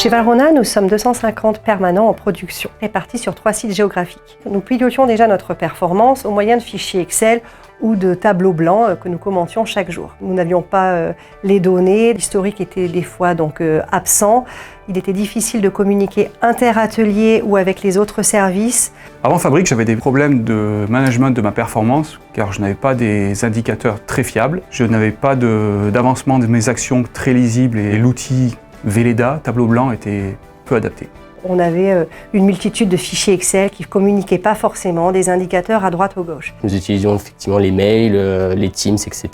Chez Valrhona, nous sommes 250 permanents en production, répartis sur 3 sites géographiques. Nous pilotions déjà notre performance au moyen de fichiers Excel ou de tableaux blancs que nous commentions chaque jour. Nous n'avions pas les données, l'historique était des fois absent. Il était difficile de communiquer inter-ateliers ou avec les autres services. Avant Fabric, j'avais des problèmes de management de ma performance car je n'avais pas des indicateurs très fiables. Je n'avais pas d'avancement de mes actions très lisibles et l'outil Velleda, tableau blanc, était peu adapté. On avait une multitude de fichiers Excel qui ne communiquaient pas forcément, des indicateurs à droite ou gauche. Nous utilisions effectivement les mails, les Teams, etc.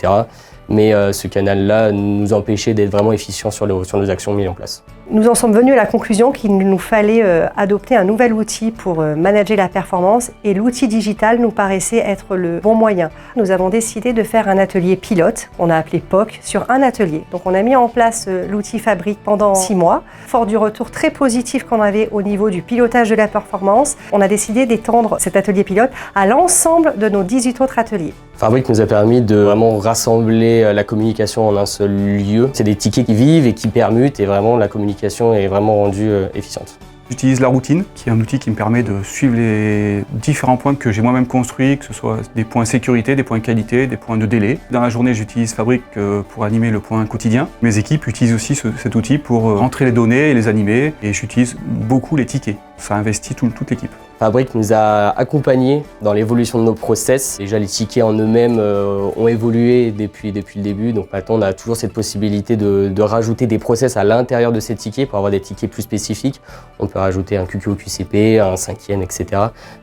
Mais ce canal-là nous empêchait d'être vraiment efficients sur nos actions mises en place. Nous en sommes venus à la conclusion qu'il nous fallait adopter un nouvel outil pour manager la performance et l'outil digital nous paraissait être le bon moyen. Nous avons décidé de faire un atelier pilote, on a appelé POC, sur un atelier. Donc on a mis en place l'outil Fabric pendant 6 mois. Fort du retour très positif qu'on avait au niveau du pilotage de la performance, on a décidé d'étendre cet atelier pilote à l'ensemble de nos 18 autres ateliers. Fabric nous a permis de vraiment rassembler la communication en un seul lieu. C'est des tickets qui vivent et qui permutent et vraiment la communication est vraiment rendue efficiente. J'utilise la routine, qui est un outil qui me permet de suivre les différents points que j'ai moi-même construits, que ce soit des points sécurité, des points qualité, des points de délai. Dans la journée, j'utilise Fabric pour animer le point quotidien. Mes équipes utilisent aussi cet outil pour rentrer les données et les animer, et j'utilise beaucoup les tickets. Ça investit toute l'équipe. Fabric nous a accompagnés dans l'évolution de nos process. Déjà, les tickets en eux-mêmes ont évolué depuis le début. Donc maintenant, on a toujours cette possibilité de rajouter des process à l'intérieur de ces tickets pour avoir des tickets plus spécifiques. On peut rajouter un QQ au QCP, un 5e, etc.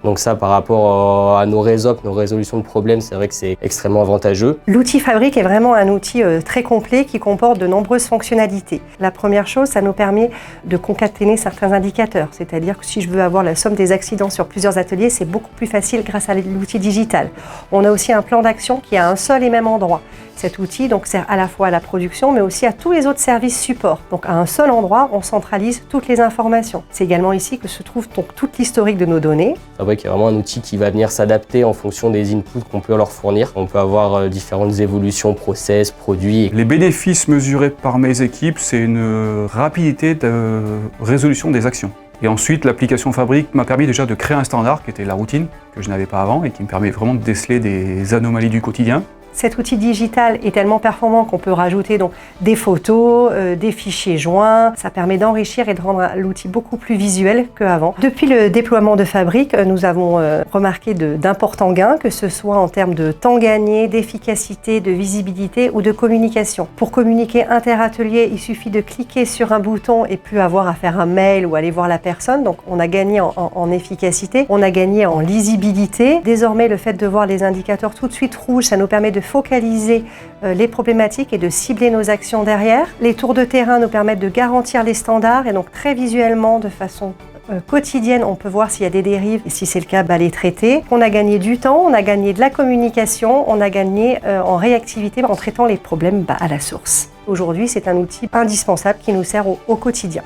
Donc ça, par rapport à nos résocs, nos résolutions de problèmes, c'est vrai que c'est extrêmement avantageux. L'outil Fabric est vraiment un outil très complet qui comporte de nombreuses fonctionnalités. La première chose, ça nous permet de concaténer certains indicateurs. C'est-à-dire que si je veux avoir la somme des accidents sur plusieurs ateliers, c'est beaucoup plus facile grâce à l'outil digital. On a aussi un plan d'action qui est à un seul et même endroit. Cet outil donc sert à la fois à la production mais aussi à tous les autres services support. Donc à un seul endroit, on centralise toutes les informations. C'est également ici que se trouve donc toute l'historique de nos données. Fabric est vraiment un outil qui va venir s'adapter en fonction des inputs qu'on peut leur fournir. On peut avoir différentes évolutions, process, produits. Les bénéfices mesurés par mes équipes, c'est une rapidité de résolution des actions. Et ensuite, l'application Fabric m'a permis déjà de créer un standard qui était la routine, que je n'avais pas avant et qui me permet vraiment de déceler des anomalies du quotidien. Cet outil digital est tellement performant qu'on peut rajouter donc des photos, des fichiers joints. Ça permet d'enrichir et de rendre l'outil beaucoup plus visuel qu'avant. Depuis le déploiement de Fabric, nous avons remarqué d'importants gains, que ce soit en termes de temps gagné, d'efficacité, de visibilité ou de communication. Pour communiquer inter-atelier, il suffit de cliquer sur un bouton et plus avoir à faire un mail ou aller voir la personne. Donc on a gagné en efficacité, on a gagné en lisibilité. Désormais, le fait de voir les indicateurs tout de suite rouges, ça nous permet de focaliser les problématiques et de cibler nos actions derrière. Les tours de terrain nous permettent de garantir les standards et donc très visuellement, de façon quotidienne, on peut voir s'il y a des dérives et si c'est le cas, les traiter. On a gagné du temps, on a gagné de la communication, on a gagné en réactivité en traitant les problèmes à la source. Aujourd'hui, c'est un outil indispensable qui nous sert au quotidien.